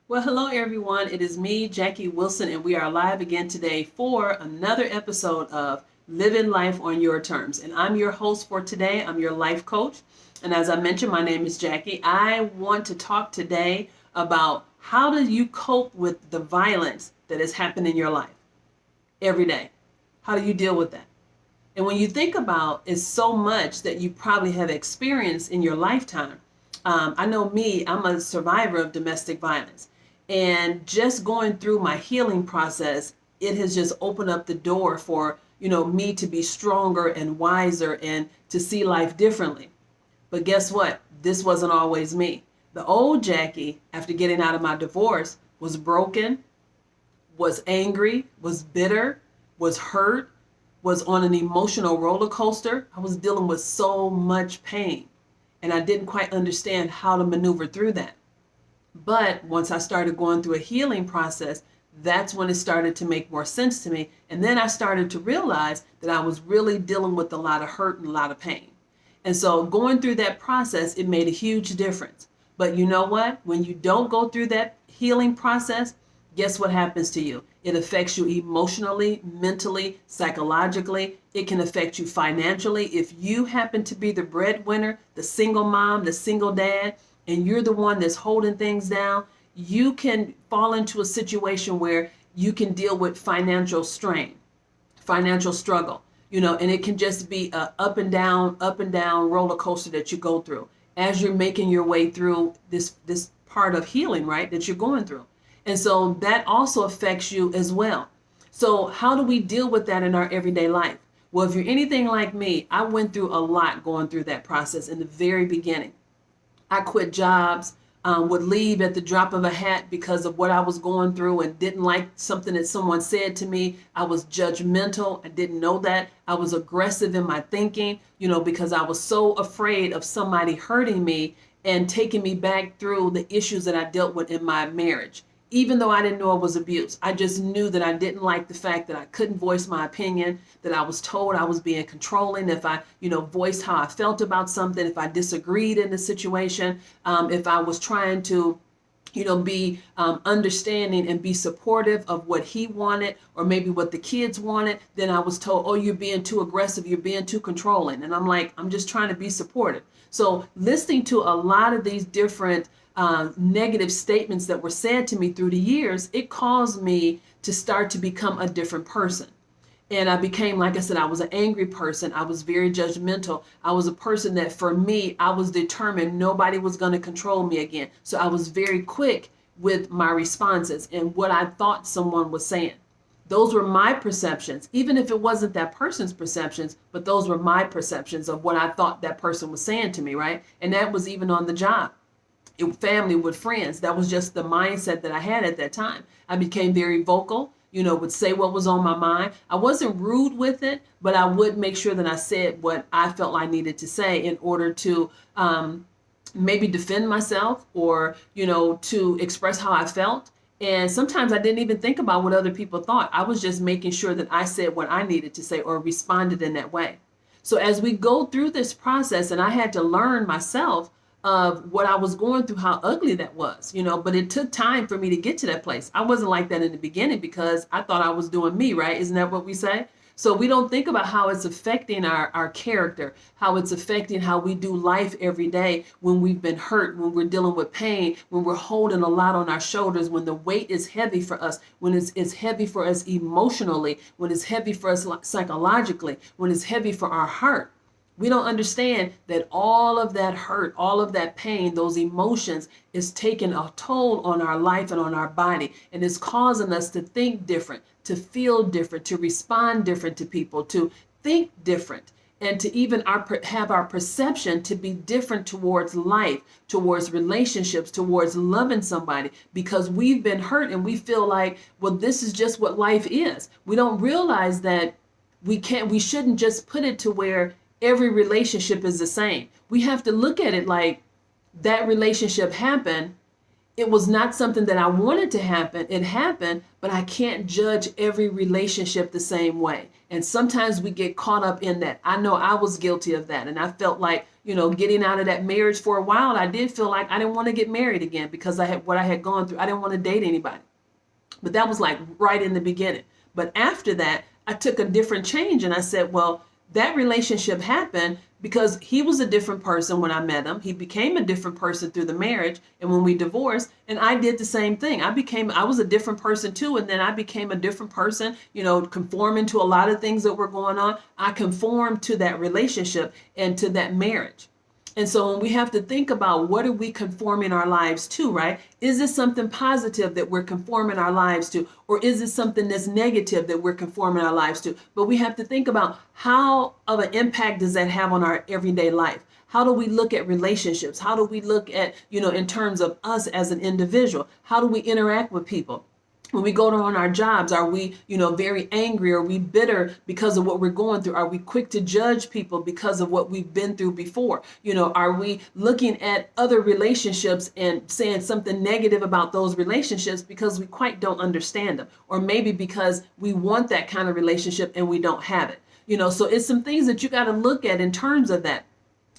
Well, hello everyone. It is me, Jackie Wilson, and we are live again today for another episode of Living Life on Your Terms. And I'm your host for today. I'm your life coach. And as I mentioned, my name is Jackie. I want to talk today about how do you cope with the violence that has happened in your life every day? How do you deal with that? And when you think about it's so much that you probably have experienced in your lifetime. I know me, I'm a survivor of domestic violence. And just going through my healing process, it has just opened up the door for, me to be stronger and wiser and to see life differently. But guess what? This wasn't always me. The old Jackie, after getting out of my divorce, was broken, was angry, was bitter, was hurt, was on an emotional roller coaster. I was dealing with so much pain and I didn't quite understand how to maneuver through that. But once I started going through a healing process, that's when it started to make more sense to me. And then I started to realize that I was really dealing with a lot of hurt and a lot of pain. And so going through that process, it made a huge difference. But you know what? When you don't go through that healing process, guess what happens to you? It affects you emotionally, mentally, psychologically. It can affect you financially. If you happen to be the breadwinner, the single mom, the single dad, and you're the one that's holding things down, you can fall into a situation where you can deal with financial strain, financial struggle, and it can just be a up and down roller coaster that you go through as you're making your way through this part of healing, right, that you're going through. And so that also affects you as well. So how do we deal with that in our everyday life? Well, if you're anything like me, I went through a lot going through that process in the very beginning. I quit jobs, would leave at the drop of a hat because of what I was going through and didn't like something that someone said to me. I was judgmental. I didn't know that. I was aggressive in my thinking, because I was so afraid of somebody hurting me and taking me back through the issues that I dealt with in my marriage. Even though I didn't know it was abuse, I just knew that I didn't like the fact that I couldn't voice my opinion, that I was told I was being controlling if I, voiced how I felt about something, if I disagreed in the situation, if I was trying to, be understanding and be supportive of what he wanted or maybe what the kids wanted, then I was told, oh, you're being too aggressive, you're being too controlling. And I'm like, I'm just trying to be supportive. So listening to a lot of these different negative statements that were said to me through the years, it caused me to start to become a different person. And I became, like I said, I was an angry person. I was very judgmental. I was a person that for me, I was determined nobody was going to control me again. So I was very quick with my responses and what I thought someone was saying. Those were my perceptions, even if it wasn't that person's perceptions, but those were my perceptions of what I thought that person was saying to me, right? And that was even on the job. Family, with friends. That was just the mindset that I had at that time. I became very vocal, would say what was on my mind. I wasn't rude with it, but I would make sure that I said what I felt I needed to say in order to maybe defend myself or, to express how I felt. And sometimes I didn't even think about what other people thought. I was just making sure that I said what I needed to say or responded in that way. So as we go through this process, and I had to learn myself of what I was going through, how ugly that was, but it took time for me to get to that place. I wasn't like that in the beginning because I thought I was doing me, right? Isn't that what we say? So we don't think about how it's affecting our character, how it's affecting how we do life every day when we've been hurt, when we're dealing with pain, when we're holding a lot on our shoulders, when the weight is heavy for us, when it's heavy for us emotionally, when it's heavy for us psychologically, when it's heavy for our heart. We don't understand that all of that hurt, all of that pain, those emotions is taking a toll on our life and on our body. And it's causing us to think different, to feel different, to respond different to people, to think different, and to even have our perception to be different towards life, towards relationships, towards loving somebody, because we've been hurt and we feel like, well, this is just what life is. We don't realize that we shouldn't just put it to where every relationship is the same. We have to look at it like that relationship happened it was not something that I wanted to happen. It happened, but I can't judge every relationship the same way. And sometimes we get caught up in that. I know I was guilty of that. And I felt like, getting out of that marriage for a while, I did feel like I didn't want to get married again because I had what I had gone through. I didn't want to date anybody. But that was like right in the beginning. But after that, I took a different change and I said, well, that relationship happened because he was a different person when I met him. He became a different person through the marriage. And when we divorced, and I did the same thing. I was a different person too. And then I became a different person, conforming to a lot of things that were going on. I conformed to that relationship and to that marriage. And so when we have to think about what are we conforming our lives to, right? Is this something positive that we're conforming our lives to? Or is it something that's negative that we're conforming our lives to? But we have to think about how of an impact does that have on our everyday life? How do we look at relationships? How do we look at, in terms of us as an individual? How do we interact with people? When we go on our jobs, are we, very angry? Are we bitter because of what we're going through? Are we quick to judge people because of what we've been through before? Are we looking at other relationships and saying something negative about those relationships because we quite don't understand them? Or maybe because we want that kind of relationship and we don't have it. So it's some things that you got to look at in terms of that.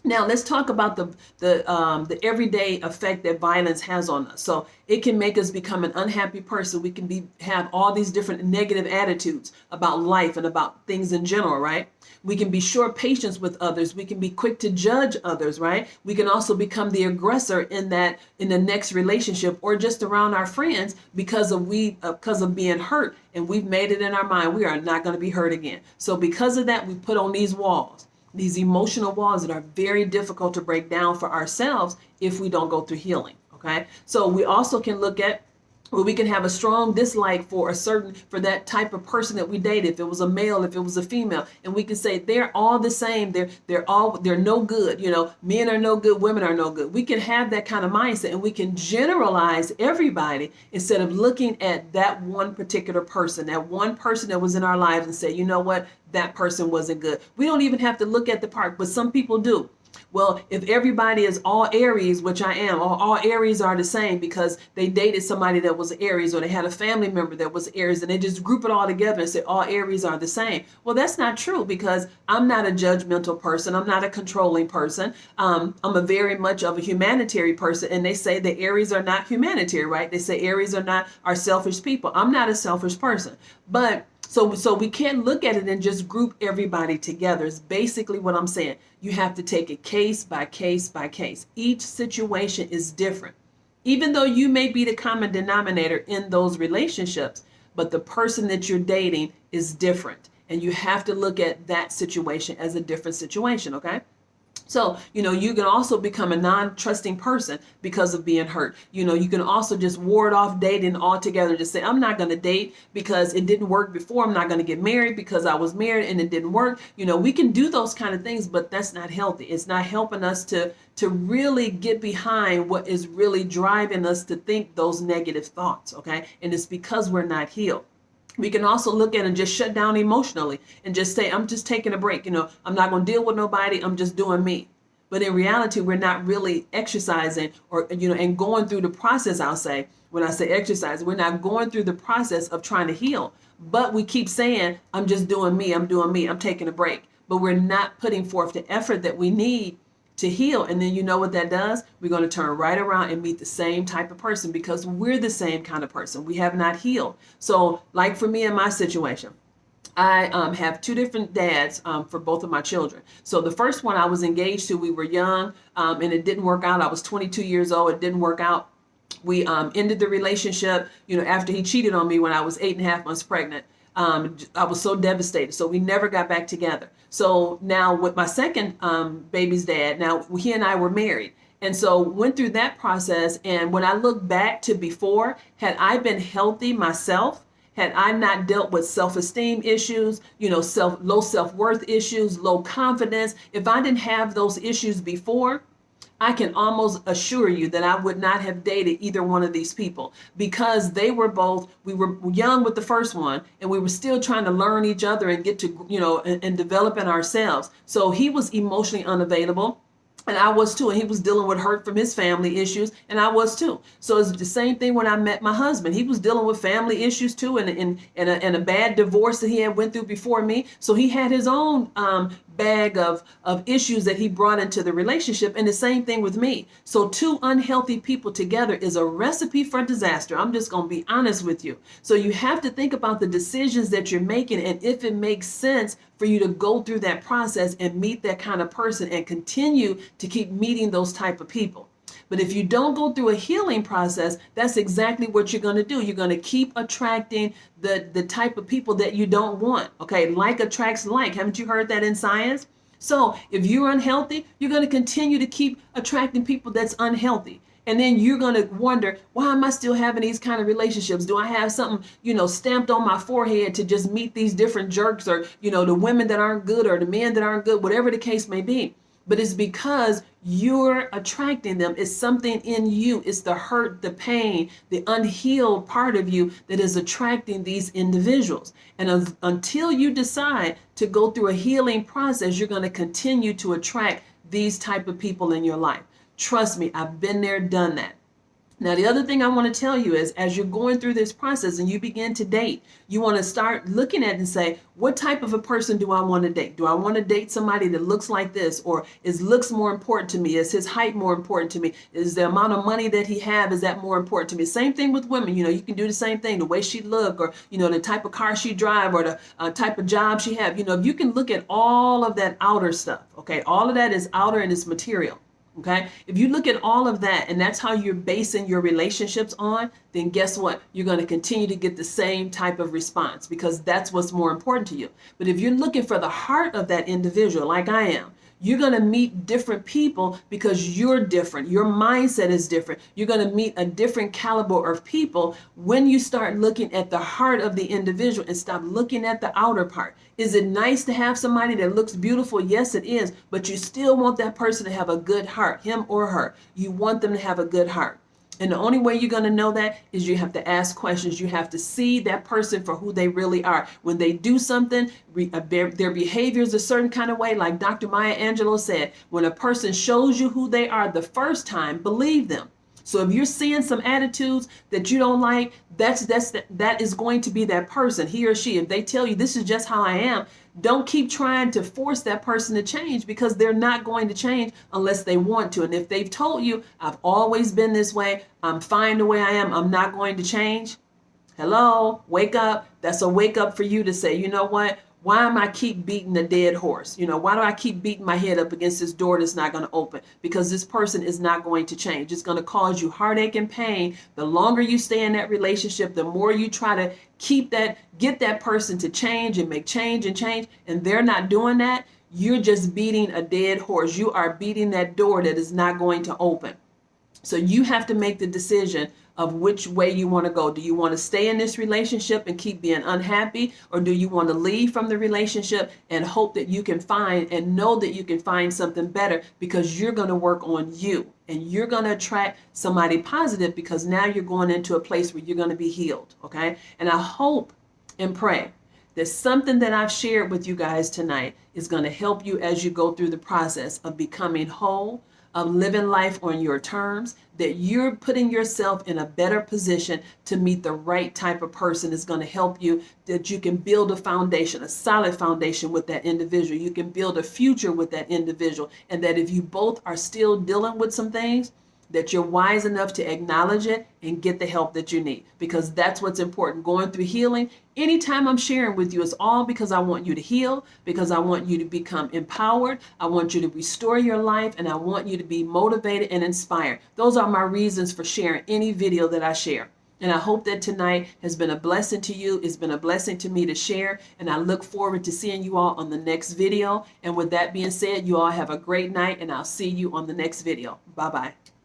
Now let's talk about the everyday effect that violence has on us. So it can make us become an unhappy person. We can have all these different negative attitudes about life and about things in general, right? We can be short patience with others. We can be quick to judge others, right? We can also become the aggressor in the next relationship or just around our friends because of being hurt, and we've made it in our mind we are not going to be hurt again. So because of that, we put on these walls. These emotional walls that are very difficult to break down for ourselves if we don't go through healing. Okay. So we also can look at where we can have a strong dislike for that type of person that we dated. If it was a male, if it was a female, and we can say they're all the same. They're no good. Men are no good. Women are no good. We can have that kind of mindset and we can generalize everybody instead of looking at that one particular person, that one person that was in our lives and say, you know what, that person wasn't good. We don't even have to look at the part, but some people do. Well, if everybody is all Aries, which I am, or all Aries are the same because they dated somebody that was Aries or they had a family member that was Aries and they just group it all together and say all Aries are the same. Well, that's not true because I'm not a judgmental person. I'm not a controlling person. I'm a very much of a humanitarian person. And they say that Aries are not humanitarian, right? They say Aries are selfish people. I'm not a selfish person. But so we can't look at it and just group everybody together. It's basically what I'm saying. You have to take it case by case by case. Each situation is different. Even though you may be the common denominator in those relationships, but the person that you're dating is different. And you have to look at that situation as a different situation, okay? So, you can also become a non-trusting person because of being hurt. You can also just ward off dating altogether. Just say, I'm not going to date because it didn't work before. I'm not going to get married because I was married and it didn't work. We can do those kind of things, but that's not healthy. It's not helping us to really get behind what is really driving us to think those negative thoughts. Okay. And it's because we're not healed. We can also look at and just shut down emotionally and just say, I'm just taking a break. I'm not going to deal with nobody. I'm just doing me. But in reality, we're not really exercising or, and going through the process. I'll say, when I say exercise, we're not going through the process of trying to heal. But we keep saying, I'm just doing me. I'm doing me. I'm taking a break. But we're not putting forth the effort that we need to heal. And then you know what that does? We're going to turn right around and meet the same type of person because we're the same kind of person. We have not healed. So like for me in my situation, I have two different dads for both of my children. So the first one I was engaged to, we were young and it didn't work out. I was 22 years old. It didn't work out. We ended the relationship, after he cheated on me when I was 8.5 months pregnant. I was so devastated. So we never got back together. So now with my second baby's dad, now he and I were married. And so went through that process. And when I look back to before, had I been healthy myself, had I not dealt with self-esteem issues, low self-worth issues, low confidence, if I didn't have those issues before, I can almost assure you that I would not have dated either one of these people because we were young with the first one and we were still trying to learn each other and get to, and developing ourselves. So he was emotionally unavailable. And I was too. And he was dealing with hurt from his family issues. And I was too. So it's the same thing when I met my husband. He was dealing with family issues too, and a bad divorce that he had went through before me. So he had his own bag of issues that he brought into the relationship. And the same thing with me. So two unhealthy people together is a recipe for disaster. I'm just going to be honest with you. So you have to think about the decisions that you're making and if it makes sense for you to go through that process and meet that kind of person and continue to keep meeting those type of people. But if you don't go through a healing process, that's exactly what you're going to do. You're going to keep attracting the type of people that you don't want. Okay, like attracts like. Haven't you heard that in science? So if you're unhealthy, you're going to continue to keep attracting people that's unhealthy. And then you're going to wonder, why am I still having these kind of relationships? Do I have something, stamped on my forehead to just meet these different jerks, or, the women that aren't good or the men that aren't good, whatever the case may be. But it's because you're attracting them. It's something in you. It's the hurt, the pain, the unhealed part of you that is attracting these individuals. And until you decide to go through a healing process, you're going to continue to attract these type of people in your life. Trust me, I've been there, done that. Now, the other thing I want to tell you is, as you're going through this process and you begin to date, you want to start looking at it and say, what type of a person do I want to date? Do I want to date somebody that looks like this? Or is looks more important to me? Is his height more important to me? Is the amount of money that he have, is that more important to me? Same thing with women. You can do the same thing, the way she look, or, the type of car she drive, or the type of job she have. If you can look at all of that outer stuff, okay, all of that is outer and it's material. Okay, if you look at all of that and that's how you're basing your relationships on, then guess what? You're going to continue to get the same type of response because that's what's more important to you. But if you're looking for the heart of that individual, like I am, you're going to meet different people because you're different. Your mindset is different. You're going to meet a different caliber of people when you start looking at the heart of the individual and stop looking at the outer part. Is it nice to have somebody that looks beautiful? Yes, it is. But you still want that person to have a good heart, him or her. You want them to have a good heart. And the only way you're going to know that is you have to ask questions. You have to see that person for who they really are. When they do something, their behavior is a certain kind of way. Like Dr. Maya Angelou said, when a person shows you who they are the first time, believe them. So if you're seeing some attitudes that you don't like, that is going to be that person, he or she. If they tell you this is just how I am, don't keep trying to force that person to change because they're not going to change unless they want to. And if they've told you, I've always been this way, I'm fine the way I am, I'm not going to change. Hello, wake up. That's a wake up for you to say, you know what? Why am I keep beating a dead horse? Why do I keep beating my head up against this door that's not going to open? Because this person is not going to change. It's going to cause you heartache and pain. The longer you stay in that relationship, the more you try to get that person to change and make change, and they're not doing that. You're just beating a dead horse. You are beating that door that is not going to open. So you have to make the decision of which way you want to go. Do you want to stay in this relationship and keep being unhappy? Or do you want to leave from the relationship and hope that you can find and know that you can find something better because you're going to work on you and you're going to attract somebody positive because now you're going into a place where you're going to be healed. Okay. And I hope and pray that something that I've shared with you guys tonight is going to help you as you go through the process of becoming whole, of living life on your terms, that you're putting yourself in a better position to meet the right type of person is going to help you, that you can build a foundation, a solid foundation with that individual. You can build a future with that individual. And that if you both are still dealing with some things, that you're wise enough to acknowledge it and get the help that you need, because that's what's important. Going through healing, anytime I'm sharing with you, it's all because I want you to heal, because I want you to become empowered. I want you to restore your life, and I want you to be motivated and inspired. Those are my reasons for sharing any video that I share. And I hope that tonight has been a blessing to you. It's been a blessing to me to share. And I look forward to seeing you all on the next video. And with that being said, you all have a great night, and I'll see you on the next video. Bye-bye.